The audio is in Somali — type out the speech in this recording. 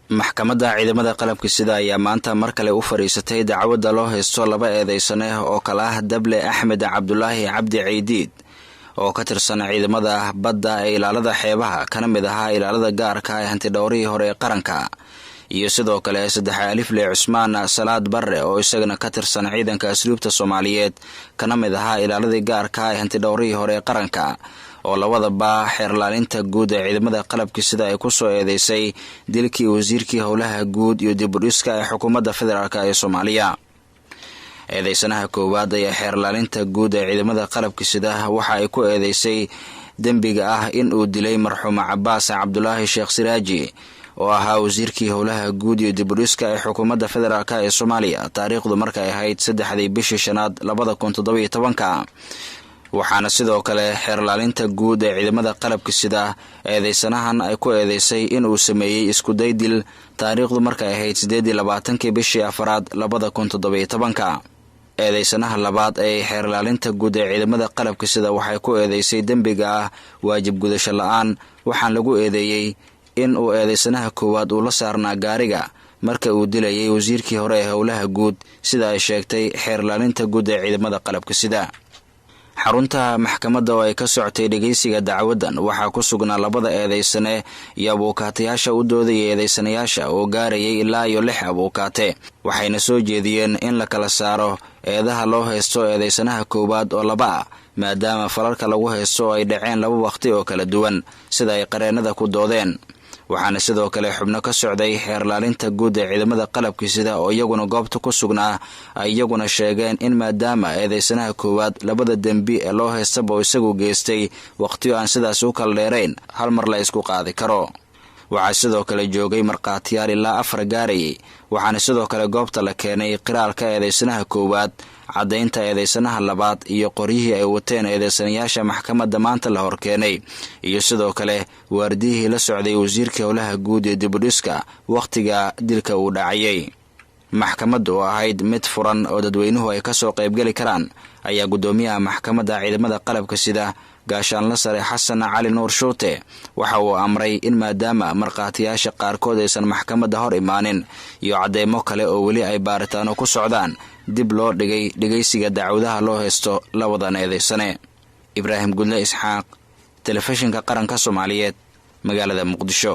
maxkamadda ciidamada qalabka sida ayaa maanta mar kale u fariisatay dacwadda loo haysto laba eedeysane oo kala ah Dable Axmed Cabdulaahi Cabdi Ciidiid oo ka tirsan ciidamada badda ee ilaalada xeebaha kana mid ahaa ilaalada gaarka ah hantidhawrihii hore ee qaranka iyo sidoo kale saddex alifle Cusmaan Salaad Barre oo isagana ka tirsan ciidanka asluubta Soomaaliyeed kana mid ahaa ilaaladii gaarka ah hantidhawrihii hore ee qaranka oo labadaba xeerlaalinta guud ee ciidamada qalabka sida ay ku soo eedeysay dilkii wasiirkii howlaha guud iyo dib u dhiska ee xukuumadda federaalka ee Soomaaliya. eedeysanaha koowaad ee xeerlaalinta guud ee ciidamada qalabka sida waxa ay ku eedeysay dambiga ah in uu dilay marxuum Cabbaas Cabdulaahi Sheekh Siraaji oo ahaa wasiirkii howlaha guud iyo dib u dhiska ee xukuumadda federaalka ee Soomaaliya taariikhdu markay ahayd 3 bishii shanaad 2017. waxaana sidoo kale xeerlaalinta guud ee ciidamada qalabka sida eedeysanahan ay ku eedeysay in uu sameeyay isku day dil taariikhdu markay ahayd 28 bishii afraad 2017. eedeysanaha labaad ee xeerlaalinta guud ee ciidamada qalabka sida waxay ku eedeysay dambiga ah waajib gudasho la'aan waxaan lagu eedeeyay in uu eedeysanaha koowaad uu la saarnaa gaariga marka uu dilayay wasiirkii hore ee howlaha guud sida ay sheegtay xeerlaalinta guud ee ciidamada qalabka sida. xarunta maxkamadda oo ay ka socotay dhageysiga dacwadan waxaa ku sugnaa labada eedeysane iyo abuukaatayaasha u doodayay eedeysanayaasha oo gaarayay ilaa iyo 6 abuukaate waxayna soo jeediyeen in la kala saaro eedaha loo haysto eedeysanaha koowaad oo 2 ah maadaama falalka lagu haysto ay dhaceen 2 waqti oo kala duwan sida ay qareenada ku doodeen. waxaana sidoo kale xubno ka socday xeerlaalinta guud ee ciidamada qalabka sida oo iyaguna goobta ku sugnaa ay iyaguna sheegeen in maadaama eedeysanaha koowaad labada dambi ee loo haystaba isagu geystay waqtiyo aan sidaas u kala dheerayn hal mar la isku qaadi karo. waxaa sidoo kale joogay marqaatiyaal ilaa 4 gaarayay waxaana sidoo kale goobta la keenay qiraalka eedeysanaha koowaad caddaynta eedeysanaha labaad iyo qoryihii ay wateen eedeysanayaasha maxkamadda maanta la horkeenay iyo sidoo kale waardiyihii la socday wasiirka howlaha guud ee dib u dhiska waqtiga dilka uu dhacayay. maxkamaddu oo ahayd mid furan oo dadweynuhu ay ka soo qaybgali karaan ayaa gudoomiyaha maxkamadda ciidamada qalabka sida gaashaanle sare Xasan Cali Nuur Shuute waxa uu amray in maadaama marqaatiyaasha qaarkood aysan maxkamadda hor imaanin iyo cadeymo kale oo weli ay baaritaano ku socdaan dib loo dhigay dhageysiga dacwadaha loo haysto labadan eedeysane. Ibraahim Gudle Isxaaq, Telefishinka Qaranka Soomaaliyeed, magaalada Muqdisho.